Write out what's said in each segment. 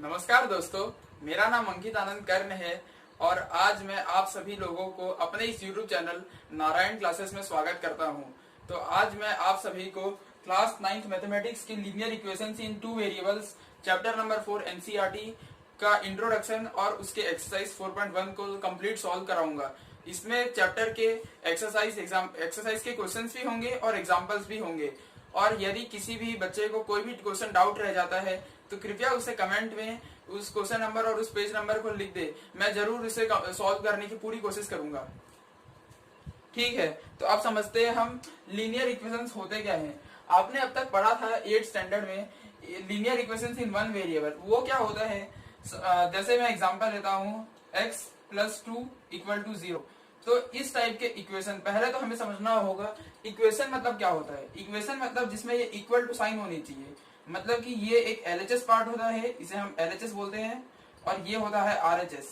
नमस्कार दोस्तों, मेरा नाम अंकित आनंद कर्ण है और आज मैं आप सभी लोगों को अपने इस YouTube चैनल नारायण क्लासेस में स्वागत करता हूं। तो आज मैं आप सभी को क्लास 9th मैथमेटिक्स की लीनियर इक्वेशंस इन two variables chapter number 4 NCERT का इंट्रोडक्शन और उसके एक्सरसाइज 4.1 को कंप्लीट सॉल्व कराऊंगा। इसमें चैप्टर के एक्सरसाइज के क्वेश्चंस भी होंगे और एग्जाम्पल्स भी होंगे। और यदि किसी भी बच्चे को कोई भी क्वेश्चन डाउट रह जाता है तो कृपया उसे कमेंट में उस क्वेश्चन नंबर और उस पेज नंबर को लिख दे। मैं जरूर इसे सॉल्व करने की पूरी कोशिश करूंगा। ठीक है, तो आप समझते हैं हम लीनियर इक्वेशंस होते क्या हैं। आपने अब तक पढ़ा था 8th स्टैंडर्ड में लीनियर इक्वेशंस इन वन वेरिएबल। वो क्या होता है, जैसे मैं एग्जांपल लेता हूँ x + 2 = 0। तो इस टाइप के इक्वेशन पहले तो हमें समझना होगा इक्वेशन मतलब क्या होता है। इक्वेशन मतलब जिसमें ये इक्वल टू साइन होनी चाहिए, मतलब कि ये एक LHS पार्ट होता है, इसे हम LHS बोलते हैं, और ये होता है RHS।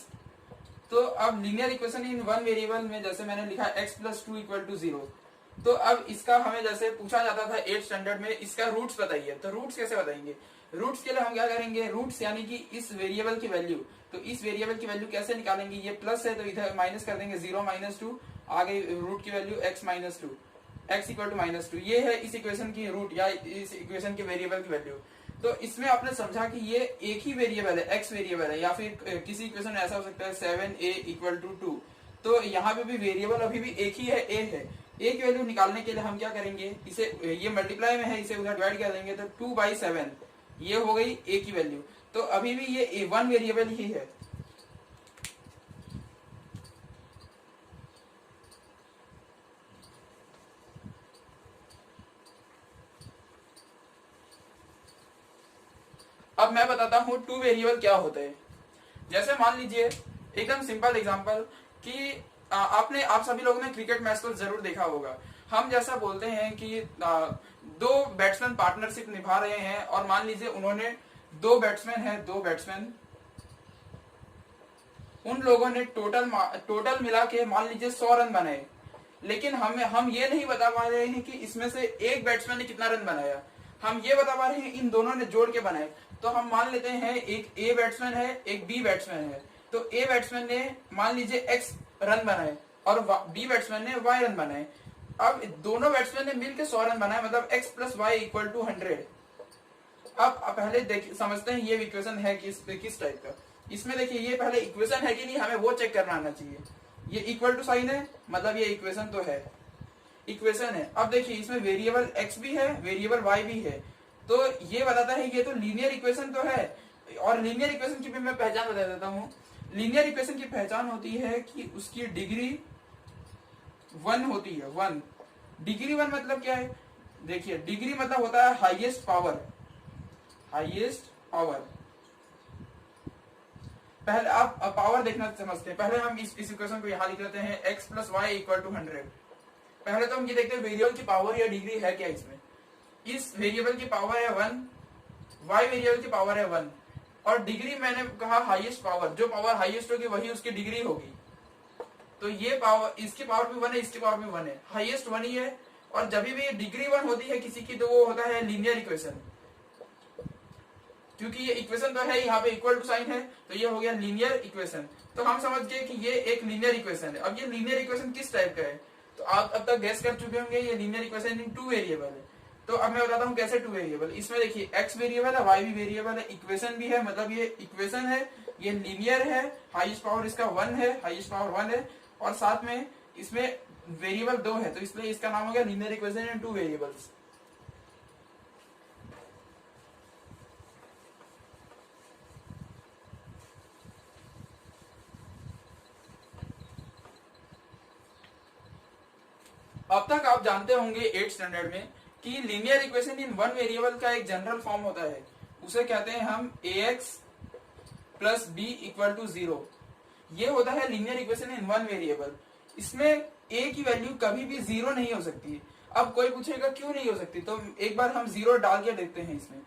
तो अब linear equation in one variable में जैसे मैंने लिखा x + 2 = 0। तो अब इसका हमें जैसे पूछा जाता था 8th स्टैंडर्ड में, इसका रूट्स बताइए। तो रूट्स कैसे बताएंगे? रूट्स के लिए हम क्या करेंगे, रूट्स यानी कि इस वेरिएबल की वैल्यू, तो इस वेरिएबल की वैल्यू कैसे निकालेंगे, ये प्लस है तो इधर माइनस कर देंगे, 0 - 2 आ गई रूट की वैल्यू x - 2, x = -2। ये है इस इक्वेशन की रूट या इस इक्वेशन के वेरिएबल की वैल्यू। तो इसमें आपने समझा कि ये एक ही वेरिएबल है, x वेरिएबल है, या फिर किसी इक्वेशन ऐसा हो सकता है 7a = 2। तो यहाँ पे भी वेरिएबल अभी भी एक ही है, a है। a की वैल्यू निकालने के लिए हम क्या करेंगे, इसे ये मल्टीप्लाई में है, इसे उधर डिवाइड कर देंगे तो 2/7 ये हो गई a की वैल्यू। तो अभी भी ये वन वेरिएबल ही है। अब मैं बताता हूँ टू वेरिएबल क्या होते हैं। जैसे मान लीजिए एकदम सिंपल एग्जांपल कि आप सभी लोगों ने क्रिकेट मैच तो जरूर देखा होगा। हम जैसा बोलते हैं कि दो बैट्समैन पार्टनरशिप निभा रहे हैं और मान लीजिए उन्होंने दो बैट्समैन उन लोगों ने टोटल मिला के मान लीजिए 100 रन बनाए। लेकिन हम ये नहीं बता पा रहे हैं कि इसमें से एक बैट्समैन ने कितना रन बनाया, हम ये बता पा रहे हैं इन दोनों ने जोड़ के बनाए। तो हम मान लेते हैं एक ए बैट्समैन है, एक बी बैट्समैन है। तो ए बैट्समैन ने मान लीजिए x रन बनाए और बी बैट्समैन ने y रन बनाए। अब दोनों बैट्समैन ने मिलकर 100 रन बनाए, मतलब x + y = 100। अब पहले समझते हैं ये इक्वेशन है किस टाइप का। इसमें देखिए ये पहले इक्वेशन है कि नहीं, हमें वो चेक करना आना चाहिए। ये इक्वल टू साइन है, मतलब ये इक्वेशन तो है, इक्वेशन है। अब देखिए इसमें वेरिएबल x भी है, वेरिएबल y भी है, तो ये बताता है ये तो लीनियर इक्वेशन तो है। और लीनियर इक्वेशन की भी मैं पहचान बता देता हूँ। लीनियर इक्वेशन की पहचान होती है कि उसकी डिग्री 1 होती है। 1 डिग्री 1 मतलब क्या है, देखिए डिग्री मतलब होता है हाईएस्ट पावर। पहले आप पावर देखना समझते हैं। पहले हम इस इक्वेशन को यहाँ लिख लेते हैं, x + y = 100। पहले तो हम ये देखते हैं वेरिएबल की पावर या डिग्री है क्या इसमें। इस वेरिएबल की पावर है 1, y वेरिएबल की पावर है 1, और डिग्री मैंने कहा हाईएस्ट पावर, जो पावर हाईएस्ट होगी वही उसकी डिग्री होगी। तो ये पावर, इसकी पावर भी 1 है, इसकी पावर भी 1 है, हाईएस्ट 1 ही है। और जब भी डिग्री 1 होती है किसी की तो वो होता है लीनियर इक्वेशन। क्योंकि ये इक्वेशन तो है, यहाँ पे इक्वल टू साइन है, तो ये हो गया लीनियर इक्वेशन। तो हम समझ गए कि ये एक लीनियर इक्वेशन है। अब ये लीनियर इक्वेशन किस टाइप का है, तो आप अब तक गेस कर चुके होंगे, ये linear equation in two variable है। तो अब मैं बताता हूँ कैसे टू वेरिएबल। इसमें देखिए x वेरिएबल है, y भी वेरिएबल है, इक्वेशन भी है, मतलब ये इक्वेशन है, ये लीनियर है, हाईएस्ट पावर इसका 1 है, हाईएस्ट पावर 1 है, और साथ में इसमें वेरिएबल 2 है, तो इसलिए इसका नाम हो गया linear equation in two variables. अब तक आप जानते होंगे 8th स्टैंडर्ड में कि linear equation in one variable का एक जनरल फॉर्म होता है, उसे कहते हैं हम ax + b = 0। ये होता है linear equation in one variable. इसमें a की वैल्यू कभी भी 0 नहीं हो सकती। अब कोई पूछेगा क्यों नहीं हो सकती, तो एक बार हम 0 डाल के देखते हैं इसमें।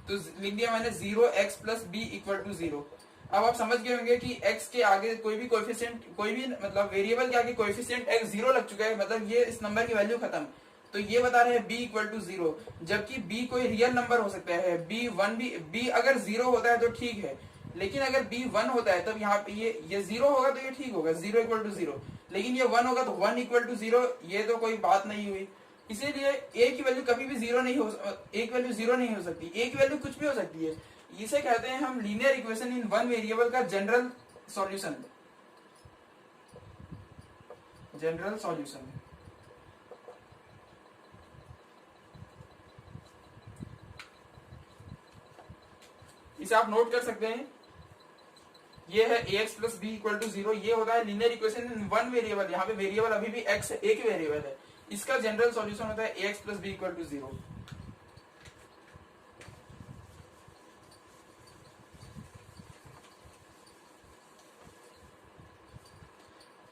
तो लिख दिया मैंने 0x + b = 0। अब आप समझ गए होंगे कि x के आगे कोई भी कोएफिशिएंट, कोई भी मतलब वेरिएबल के आगे कोएफिशिएंट x 0 लग चुका है, मतलब ये इस नंबर की वैल्यू खत्म। तो ये बता रहे हैं b = 0, जबकि b कोई रियल नंबर हो सकता है, b 1 भी, b अगर 0 होता है तो ठीक है, लेकिन अगर b 1 होता है तब यहाँ पे ये 0 होगा तो ये ठीक होगा, 0 इक्वल टू 0। लेकिन ये 1 होगा तो 1 इक्वल टू 0, ये तो कोई बात नहीं हुई। इसीलिए a की वैल्यू कभी भी जीरो नहीं हो, एक वैल्यू जीरो नहीं हो सकती, a की वैल्यू कुछ भी हो सकती है। इसे कहते हैं हम linear equation in one variable का जनरल सॉल्यूशन। जनरल सॉल्यूशन इसे आप नोट कर सकते हैं। ये है ax plus B equal to 0, ये होता है linear equation in one variable. यहाँ पे वेरिएबल अभी भी x है, एक वेरिएबल है। इसका जनरल सॉल्यूशन होता है ax plus B equal to 0।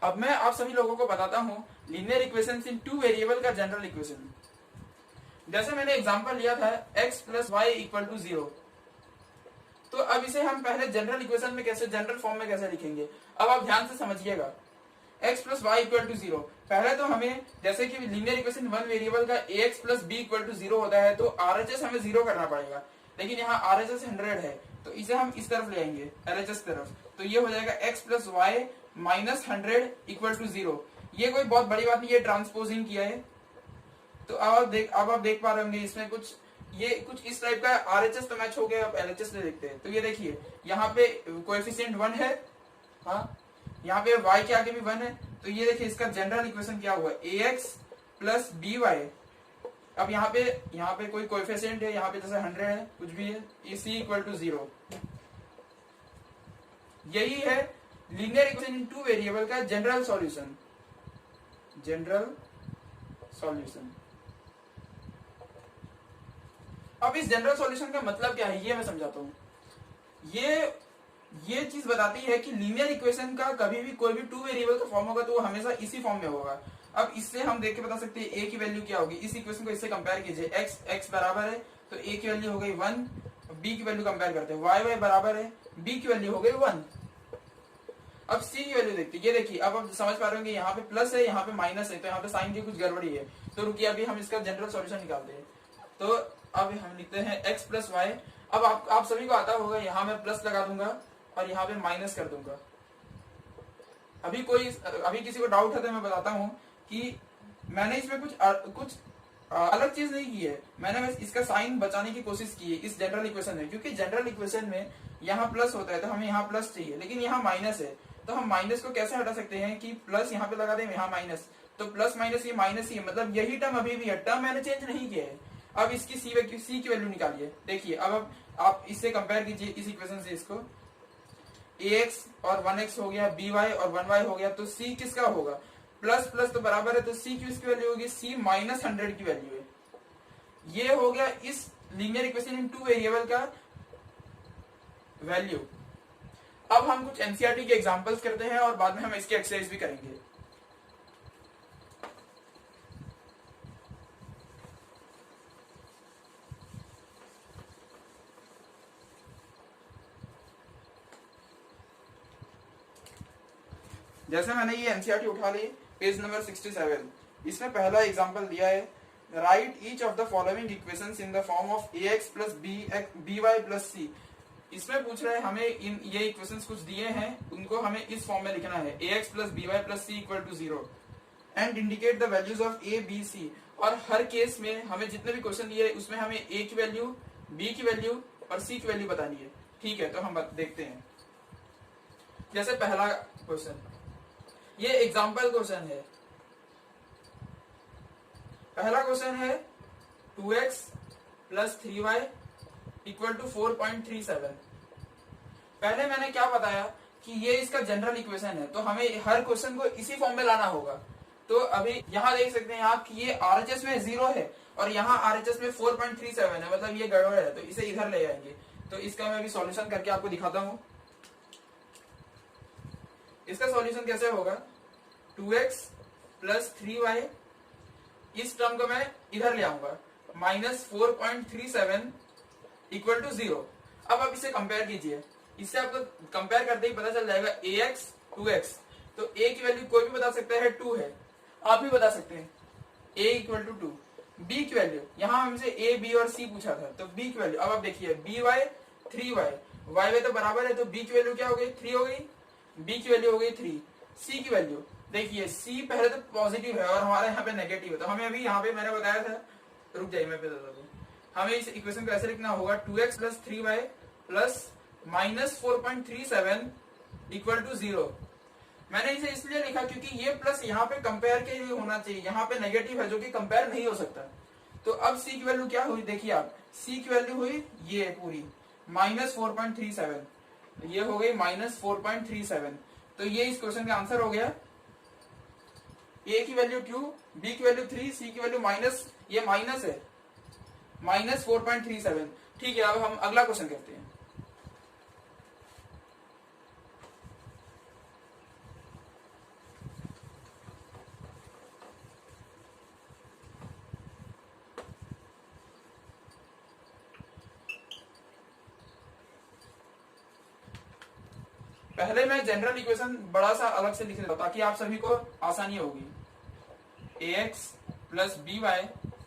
अब मैं आप सभी लोगों को बताता हूं linear equation in two variable का जनरल इक्वेशन। जैसे मैंने एग्जांपल लिया था x plus Y equal to 0, तो अब इसे हम पहले जनरल इक्वेशन में कैसे, जनरल फॉर्म में कैसे लिखेंगे। अब आप ध्यान से समझिएगा, x plus Y equal to 0। पहले तो हमें, जैसे कि लीनियर इक्वेशन वन वेरिएबल का ax plus B equal to 0 होता है, तो RHS हमें 0 करना पड़ेगा। लेकिन यहाँ RHS 100 है, तो इसे हम इस तरफ ले आएंगे, LHS तरफ। तो ये हो जाएगा x plus Y minus 100 equal to 0। ये कोई बहुत बड़ी बात नहीं, ये ट्रांसपोजिंग किया है। तो अब आप देख पा रहे होंगे इसमें कुछ इस टाइप का RHS तो मैच हो गया। अब LHS ले देखते हैं। तो ये देखिए, यहाँ पे कोएफिशिएंट 1 है, हाँ, यहाँ पे y के आगे भी 1 है। तो ये देखिए इसका जनरल इक्वेशन क्या हुआ, ax प्लस बी वाई। अब यहाँ पे कोई कोएफिशिएंट है, यहाँ पे जैसे 100 है, कुछ भी है, c इक्वल टू 0। यही है linear equation in two variable का जनरल सॉल्यूशन। General solution. अब इस जनरल सॉल्यूशन का मतलब क्या है, ये मैं समझाता हूं। ये चीज बताती है कि लीनियर इक्वेशन का कभी भी कोई भी टू वेरिएबल का फॉर्म होगा तो वो हमेशा इसी फॉर्म में होगा। अब इससे हम देख के बता सकते हैं a की वैल्यू क्या होगी। इस इक्वेशन को इससे कंपेयर कीजिए, x बराबर है तो a की वैल्यू हो गई 1, b की वैल्यू कंपेयर करते हैं, y बराबर है, b की वैल्यू हो गई 1। अब c की वैल्यू देखते हैं। ये देखिए, अब आप समझ पा रहे होंगे, यहाँ पे प्लस है, यहाँ पे माइनस है, तो यहाँ पे साइन की कुछ गड़बड़ी है। तो रुकिए, अभी हम इसका जनरल सॉल्यूशन निकालते हैं। तो अब हम लिखते हैं x प्लस वाई। अब आप सभी को आता होगा, यहाँ मैं प्लस लगा दूंगा और यहाँ पे माइनस कर दूंगा। अभी किसी को डाउट है तो मैं बताता हूँ कि मैंने इसमें कुछ अलग चीज नहीं की है। मैंने बस इसका साइन बचाने की कोशिश की है इस जनरल इक्वेशन में, क्योंकि जनरल इक्वेशन में यहाँ प्लस होता है तो हमें यहाँ प्लस चाहिए, लेकिन यहाँ माइनस है। तो हम माइनस को कैसे हटा सकते हैं कि प्लस यहाँ पे लगा दें, यहाँ माइनस, तो प्लस माइनस ये माइनस ही है, मतलब यही टर्म अभी भी है, टर्म मैंने चेंज नहीं किया है। अब इसकी सी की वैल्यू निकालिए। देखिए, अब आप इससे कंपेयर कीजिए, इस इक्वेशन से इसको, ax और 1x हो गया, by और 1y हो गया, तो c किसका होगा, प्लस प्लस तो बराबर है, तो c की इसकी वैल्यू होगी, c माइनस 100 की वैल्यू है। ये हो गया इस linear equation in two variable का वैल्यू। अब हम कुछ एनसीईआरटी के एग्जांपल्स करते हैं और बाद में हम इसकी एक्सरसाइज भी करेंगे। जैसे मैंने ये एनसीईआरटी उठा ली, पेज नंबर 67। इसमें पहला एग्जांपल दिया है, right each of the following equations in the form of ax plus by plus c। इसमें पूछ रहा है हमें ये इक्वेशंस कुछ दिए हैं, उनको हमें इस फॉर्म में लिखना है, ax plus by plus c equal to 0 and indicate the values of a b c। और हर केस में हमें जितने भी क्वेश्चन दिए उसमें हमें a की वैल्यू, b की वैल्यू और c की वैल्यू बतानी है। ठीक है, तो हम देखते हैं। जैसे पहला क्वेश्चन, ये एग्जाम्पल क्वेश्चन है। पहला क्वेश्चन है 2x plus 3y equal to 4.37। पहले मैंने क्या बताया कि ये इसका जनरल इक्वेशन है, तो हमें हर क्वेश्चन को इसी फॉर्म में लाना होगा। तो अभी यहाँ देख सकते हैं आप कि ये RHS में 0 है और यहाँ RHS में 4.37 है, मतलब ये गड़बड़ है, तो इसे इधर ले जाएंगे। तो इसका मैं अभी सॉल्यूशन करके आपको दिखाता हूँ। इसका सॉल्यूशन कैसे होगा, 2x प्लस 3y, इस टर्म को मैं इधर ले आऊंगा, माइनस 4.37 इक्वल टू 0। अब आप इसे कंपेयर कीजिए, इससे आपको कंपेयर करते ही पता चल जाएगा ax 2x। तो a की वैल्यू कोई भी बता सकता है, 2 है, आप भी बता सकते हैं, a इक्वल टू 2। b की वैल्यू, यहाँ हमसे a b और c पूछा था, तो b की वैल्यू, अब आप देखिए by 3y, वाई वाई तो बराबर है, तो बी की वैल्यू क्या हो गई, 3 हो गई, बी की वैल्यू हो गई 3। सी की वैल्यू देखिए, सी पहले तो पॉजिटिव है और हमारा यहाँ पे नेगेटिव है, तो हमें अभी यहाँ पे मैंने बताया था, रुक जाइए मैं बता दूं, हमें इस इक्वेशन को ऐसे लिखना होगा 2x plus 3y plus minus 4.37 equal to 0। मैंने इसे इसलिए लिखा क्योंकि ये प्लस यहाँ पे कंपेयर के लिए होना चाहिए, यहाँ पे नेगेटिव है जो कि कंपेयर नहीं हो सकता। तो अब सी की वैल्यू क्या हुई, देखिए आप, सी की वैल्यू हुई ये पूरी माइनस 4.37, ये हो गई माइनस 4.37। तो ये इस क्वेश्चन का आंसर हो गया। ए की वैल्यू 2, बी की वैल्यू 3, सी की वैल्यू माइनस, ये माइनस है, माइनस 4.37। ठीक है, अब हम अगला क्वेश्चन करते हैं। पहले मैं जनरल इक्वेशन बड़ा सा अलग से लिख देता हूं ताकि आप सभी को आसानी होगी। ax plus B Y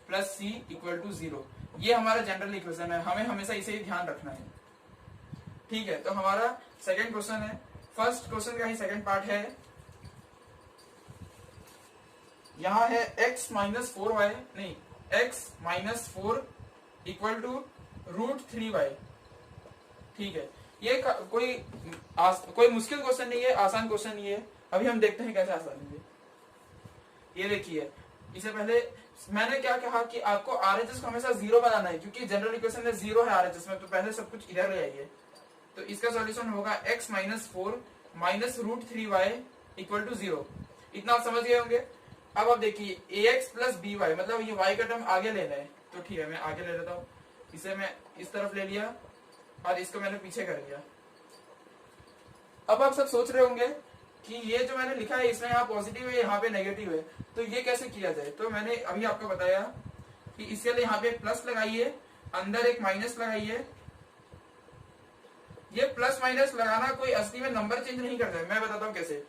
plus C equal to 0, ये हमारा जनरल इक्वेशन है, हमें हमेशा इसे ही ध्यान रखना है। ठीक है, तो हमारा सेकंड क्वेश्चन है, फर्स्ट क्वेश्चन का ही सेकंड पार्ट है। यहां है x माइनस 4y, नहीं x minus 4 equal to √3y। ठीक है, ये कोई मुश्किल क्वेश्चन नहीं है, आसान क्वेश्चन नहीं है। अभी हम देखते हैं कैसे आसान है। ये देखिए, इससे पहले मैंने क्या कहा कि आपको आरएचएस को हमेशा 0 बनाना है, क्योंकि जनरल इक्वेशन में 0 है आरएचएस में, तो पहले सब कुछ इधर ले आइए। तो इसका सॉल्यूशन होगा x minus 4 minus √3y equal to 0। इतना आप समझ गए होंगे। अब आप देखिए ax प्लस बी वाई, मतलब ये y का टर्म आगे लेना है, तो ठीक है मैं आगे ले लेता हूँ। इसे मैं इस तरफ ले लिया और इसको मैंने पीछे कर दिया। अब आप सब सोच रहे होंगे कि ये जो मैंने लिखा है इसमें यहाँ पॉजिटिव है, यहाँ पे नेगेटिव है, तो ये कैसे किया जाए। तो मैंने अभी आपको बताया कि इसके लिए यहाँ पे प्लस लगाइए, अंदर एक माइनस लगाइए। ये प्लस माइनस लगाना कोई असली में नंबर चेंज नहीं करता है, मैं बताता हूँ कैसे।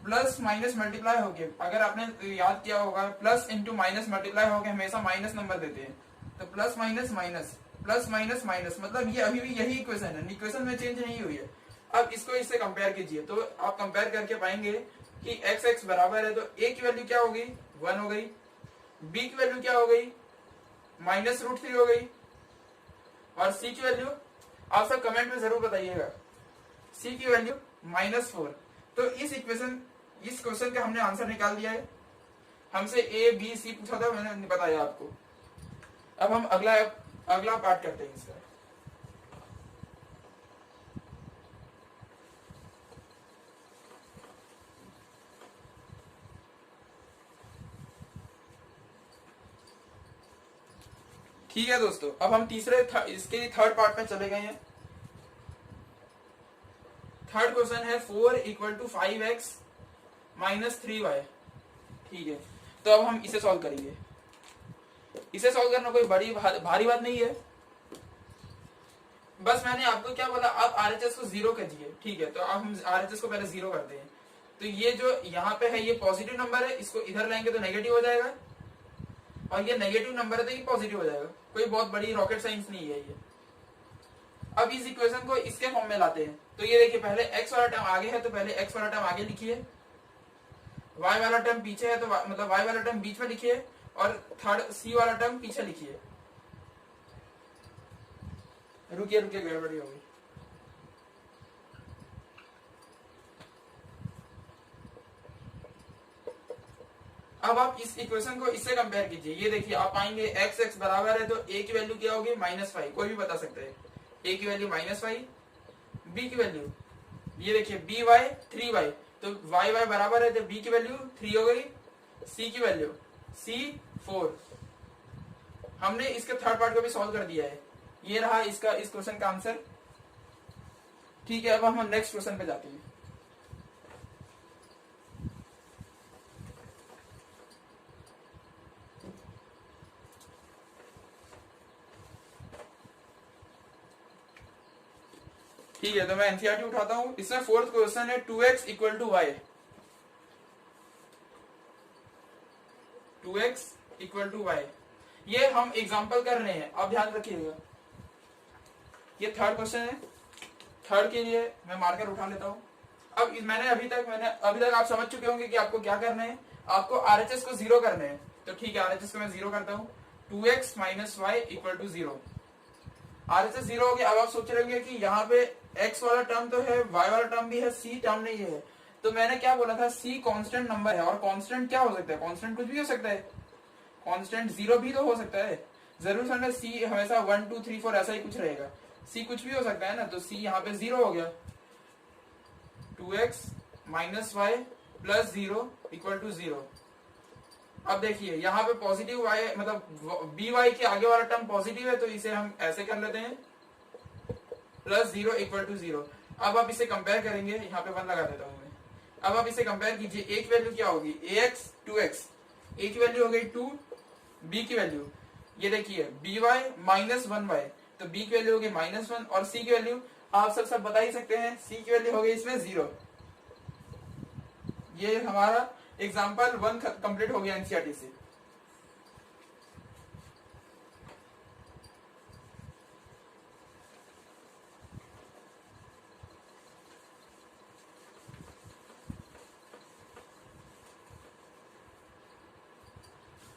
प्लस माइनस मल्टीप्लाई हो गया, अगर आपने याद किया होगा प्लस इंटू माइनस मल्टीप्लाई हो गया, हमेशा माइनस नंबर देते हैं। तो plus minus minus, plus minus minus, मतलब ये अभी भी यही इक्वेशन है, इक्वेशन में चेंज नहीं हुई है। अब इसको इससे कंपेयर कीजिए, तो आप कंपेयर करके पाएंगे कि x x बराबर है, तो a की वैल्यू क्या हो गई, 1 हो गई, b की वैल्यू क्या हो गई, माइनस √3 हो गई, और c की वैल्यू आप सब कमेंट में जरूर बताइएगा, c की वैल्यू -4। तो इस क्वेश्चन का हमने आंसर निकाल दिया है। हमसे a b c पूछा था, मैंने बताया आपको। अब हम अगला पार्ट करते हैं इसका। ठीक है दोस्तों, अब हम इसके थर्ड पार्ट में चले गए हैं। थर्ड क्वेश्चन है 4 equal to 5x minus 3y। ठीक है, तो अब हम इसे सॉल्व करेंगे। इसे सॉल्व करना कोई बड़ी भारी बात नहीं है, बस मैंने आपको क्या बोला, आप आरएचएस को 0 कर दिए। ठीक है, तो अब हम आरएचएस को पहले 0 करते हैं। तो ये जो यहाँ पे है ये पॉजिटिव नंबर है, इसको इधर लाएंगे तो नेगेटिव हो जाएगा, और ये नेगेटिव नंबर है तो ये पॉजिटिव हो जाएगा। कोई बहुत बड़ी रॉकेट साइंस नहीं है ये। अब इस इक्वेशन को इसके फॉर्म में लाते हैं। तो ये देखिए, पहले x वाला टर्म आगे है तो पहले x वाला टर्म आगे लिखिए, y वाला टर्म पीछे है तो मतलब y वाला टर्म बीच में लिखिए, और थर्ड c वाला टर्म पीछे लिखिए। रुकिए गड़बड़ी हो गई। अब आप इस इक्वेशन को इससे कंपेयर कीजिए। ये देखिए, आप पाएंगे x x बराबर है तो a की वैल्यू क्या होगी, -5, कोई भी बता सकते हैं। a की वैल्यू -5, b की वैल्यू ये देखिए b y 3y, तो y y बराबर है तो b की वैल्यू 3 हो गई, c की वैल्यू c 4। हमने इसके थर्ड पार्ट को भी सॉल्व कर दिया है। ये रहा इस क्वेश्चन का आंसर। ठीक है, अब हम नेक्स्ट क्वेश्चन पे जाते हैं। ठीक है, तो मैं एनसीईआरटी उठाता हूं। इसमें फोर्थ क्वेश्चन है 2x equal to y। 2x equal to y, ये हम एग्जांपल कर रहे हैं, आप ध्यान रखिएगा। ये थर्ड क्वेश्चन है। थर्ड के लिए मैं मार्कर उठा लेता हूँ। अब मैंने अभी तक आप समझ चुके होंगे कि आपको क्या करना है, आपको आरएचएस को 0 करना है। तो ठीक है, आरएचएस को मैं 0 करता हूँ। 2x minus Y equal to 0। RHS 0 हो गया। अब आप सोच रहे होंगे कि यहाँ पे x वाला टर्म तो है, y वाला टर्म भी है, c टर्म नहीं है। तो मैंने क्या बोला था, c कांस्टेंट नंबर है। और कांस्टेंट क्या हो सकता है, कांस्टेंट कुछ भी हो सकता है, कांस्टेंट 0 भी तो हो सकता है। जरूर समझना c हमेशा 1 2 3 4 ऐसा ही कुछ रहेगा, c कुछ भी हो सकता है ना। तो c यहाँ पे 0 हो गया। 2x minus Y plus 0 equal to 0। अब देखिए यहाँ पे पॉजिटिव y मतलब बी वाई के आगे वाला टर्म पॉजिटिव है, तो इसे हम ऐसे कर लेते हैं, प्लस 0 इक्वल टू 0। अब आप इसे कंपेयर करेंगे, यहाँ पे 1 लगा देता हूं मैं। अब आप इसे कंपेयर कीजिए, a की वैल्यू क्या होगी, ax 2x, a की वैल्यू हो गई 2, b की वैल्यू ये देखिए by माइनस 1y, तो b की वैल्यू हो गई -1 और c की वैल्यू आप सब बता ही सकते हैं, c की वैल्यू हो गई इसमें 0। ये हमारा एग्जाम्पल 1 कंप्लीट हो गया एनसीईआरटी से।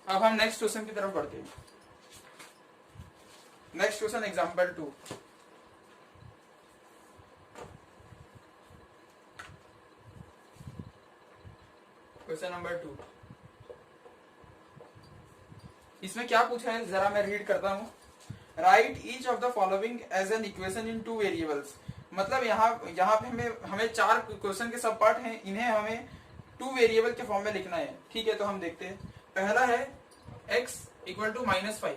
अब हम नेक्स्ट क्वेश्चन की तरफ बढ़ते हैं। Next question example 2। Question number 2, इसमें क्या पूछा है जरा मैं रीड करता हूं। Write each of the following as an equation in 2 variables. मतलब यहाँ पे हमें 4 क्वेश्चन के सब पार्ट हैं, इन्हें हमें 2 वेरिएबल के फॉर्म में लिखना है। ठीक है, तो हम देखते हैं। पहला है x equal to -5,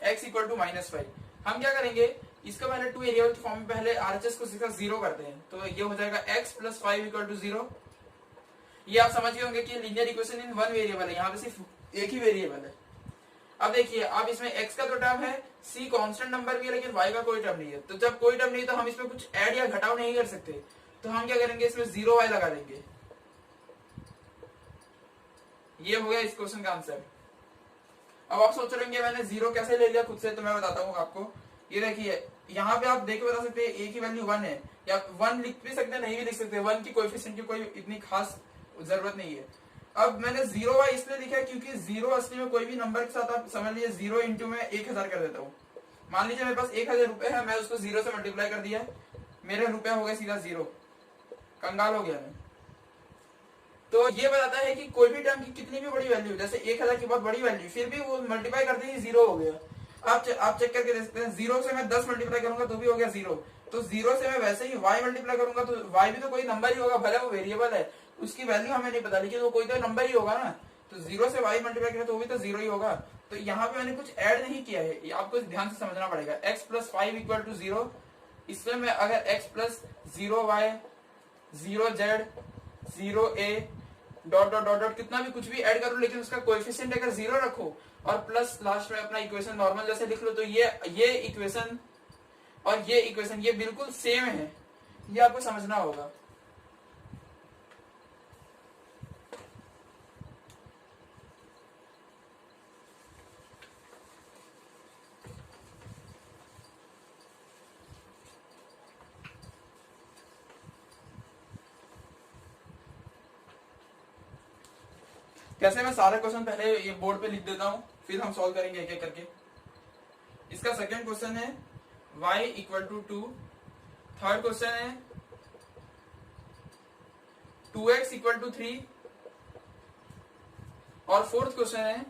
x equal to -5। हम क्या करेंगे, इसका पहले 2 वेरिएबल के फॉर्म में पहले आरएचएस को सीधा 0 करते हैं, तो ये हो जाएगा x प्लस 5 इक्वल टू 0। ये आप समझ गए होंगे कि लीनियर इक्वेशन इन 1 वेरिएबल है, यहाँ पे सिर्फ एक ही वेरिएबल है। अब देखिए, अब इसमें x का तो टर्म है, c कांस्टेंट नंबर भी है, लेकिन y का कोई टर्म नहीं है। तो जब कोई टर्म नहीं है तो हम इसमें कुछ ऐड या घटाव नहीं कर सकते, तो हम क्या करेंगे, इसमें 0y लगा देंगे। ये हो गया इस क्वेश्चन का आंसर। अब आप सोच रहे होंगे मैंने 0 कैसे ले लिया खुद से, तो मैं बताता हूँ आपको। ये देखिए, यहाँ पे आप देख के बता सकते हैं a की वैल्यू 1 है, या 1 लिख भी सकते हैं, नहीं भी लिख सकते। 1 की कोएफिशिएंट की कोई इतनी खास जरूरत नहीं है। अब मैंने 0y इसलिए लिखा है क्योंकि 0 असली में कोई भी नंबर के साथ आप समझ लीजिए 0 इंटू में 1000 कर देता हूँ। मान लीजिए मेरे पास 1000 रुपए है, मैं उसको 0 से मल्टीप्लाई कर दिया, मेरे रुपए हो गए सीधा 0, कंगाल हो गया मैं। तो ये बताता है कि कोई भी टर्म की कितनी भी बड़ी वैल्यू, जैसे 1000 की बहुत बड़ी वैल्यू, फिर भी वो मल्टीप्लाई करते ही 0 हो गया। आप चेक करके देख सकते हैं, 0 से मैं 10 मल्टीप्लाई करूंगा तो भी हो गया 0। तो 0 से मैं वैसे ही y मल्टीप्लाई करूंगा तो y भी तो कोई नंबर ही होगा, भले वो वेरिएबल है, उसकी वैल्यू हमें नहीं पता, लेकिन वो कोई तो नंबर ही होगा ना। तो 0 से y मल्टीप्लाई करें तो वो भी तो 0 ही होगा। तो यहाँ पे मैंने कुछ ऐड नहीं किया है, ये आपको ध्यान से समझना पड़ेगा। x प्लस 5 इक्वल टू 0, इसमें मैं अगर x plus 0y 0z 0a dot dot dot dot कितना भी कुछ भी ऐड करो, लेकिन उसका कोएफिशिएंट अगर 0 रखो और प्लस लास्ट में अपना इक्वेशन नॉर्मल जैसे लिख लो, तो ये इक्वेशन और ये इक्वेशन ये बिल्कुल सेम है। ये आपको समझना होगा। कैसे, मैं सारे क्वेश्चन पहले ये बोर्ड पे लिख देता हूं, फिर हम सॉल्व करेंगे एक एक करके। इसका सेकंड क्वेश्चन है y equal to 2। Third question है 2x इक्वल टू 3। और फोर्थ क्वेश्चन है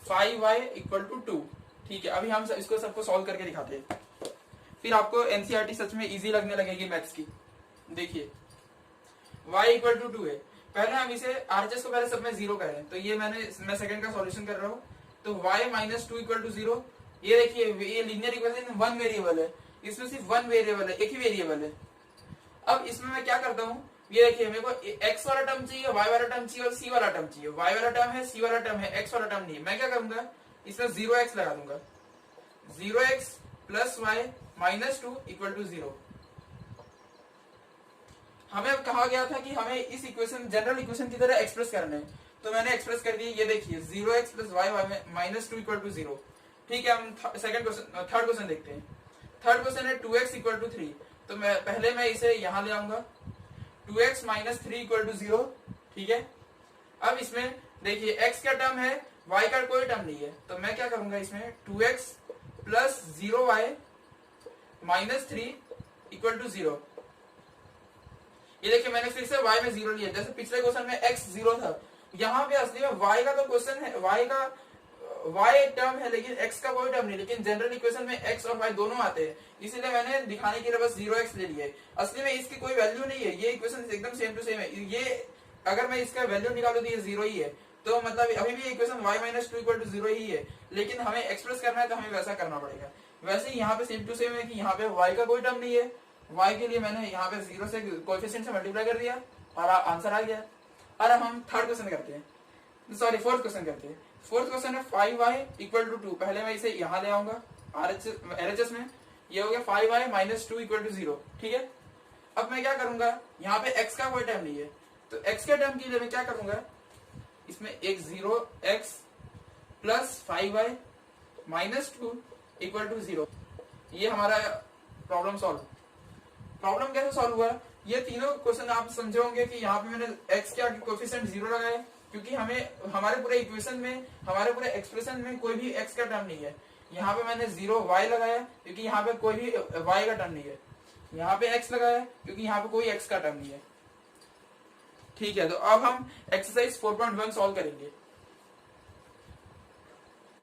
5y इक्वल टू 2। ठीक है, अभी हम इसको सबको सॉल्व करके दिखाते हैं, फिर आपको एनसीईआरटी सच में इजी लगने लगेगी मैथ्स की। देखिए, y इक्वल टू 2 है। पहले हम इसे आरएचएस को पहले सब में 0 करें, तो ये मैं सेकंड का सॉल्यूशन कर रहा हूँ। तो y माइनस 2 इक्वल टू 0। ये देखिए, ये लीनियर इक्वेशन 1 वेरिएबल है, इसमें सिर्फ 1 वेरिएबल है, एक ही वेरिएबल है। अब इसमें मैं क्या करता हूँ, ये देखिए, मेरे को x वाला टर्म चाहिए, y वाला टर्म चाहिए और c वाला टर्म चाहिए। y वाला टर्म है, c वाला टर्म है, x वाला टर्म नहीं है। मैं क्या करूंगा, इसमें 0x लगा दूंगा। 0x plus y minus 2 equal to 0। हमें कहा गया था कि हमें इस इक्वेशन जनरल इक्वेशन की तरह एक्सप्रेस करना है। तो मैंने एक्सप्रेस कर दिया, ये देखिए 0x plus Y minus 2 equal to 0। ठीक है, हम थर्ड क्वेश्चन देखते हैं। थर्ड क्वेश्चन है 2x इक्वल टू 3। तो पहले मैं इसे यहां ले आऊंगा, 2x माइनस 3 इक्वल टू 0। ठीक है, अब इसमें देखिए x का टर्म है, y का कोई टर्म नहीं है, तो मैं क्या करूंगा इसमें 2x plus 0y minus 3 equal to 0। ये देखिए मैंने फिर से y में 0 लिया, जैसे पिछले क्वेश्चन में x 0 था, यहाँ पे असली में y का तो क्वेश्चन है, y टर्म है लेकिन x का कोई टर्म नहीं, लेकिन जनरल इक्वेशन में x और y दोनों आते हैं, इसीलिए मैंने दिखाने के लिए बस 0x ले लिया है। असली में इसकी कोई वैल्यू नहीं है, ये इक्वेशन एकदम सेम टू सेम है। ये अगर मैं इसका वैल्यू निकालूं तो ये 0 ही है, तो मतलब अभी भी equation y minus 2 equal to 0 ही है, लेकिन हमें एक्सप्रेस करना है तो हमें वैसा करना पड़ेगा। वैसे ही यहाँ पे सेम टू सेम है कि यहाँ पे y का कोई टर्म नहीं है, y के लिए मैंने यहाँ पे 0 से कोएफिशिएंट से मल्टीप्लाई कर दिया और आंसर आ गया। और अब हम थर्ड क्वेश्चन करते हैं, सॉरी फोर्थ क्वेश्चन करते हैं। फोर्थ क्वेश्चन है 5y इक्वल टू 2। पहले मैं इसे यहाँ ले आऊंगा RHS में, ये हो गया 5y माइनस 2 इक्वल टू 0। ठीक है, अब मैं क्या करूंगा, यहाँ पे x का कोई टर्म नहीं है, तो x के टर्म के लिए मैं क्या करूंगा, इसमें एक 0x plus 5y minus 2 equal to 0। ये हमारा प्रॉब्लम कैसे सॉल्व हुआ? ये तीनों क्वेश्चन आप समझे होंगे कि यहाँ पे मैंने x के आगे कोएफिशिएंट 0 लगाया, क्योंकि हमें हमारे पूरे इक्वेशन में, हमारे पूरे एक्सप्रेशन में कोई भी x का टर्म नहीं है। यहाँ पे मैंने 0y लगाया क्योंकि यहाँ पे कोई भी y का टर्म नहीं है। यहाँ पे x लगाया क्योंकि यहाँ पे कोई x का टर्म नहीं है। ठीक है, तो अब हम एक्सरसाइज 4.1 सॉल्व करेंगे।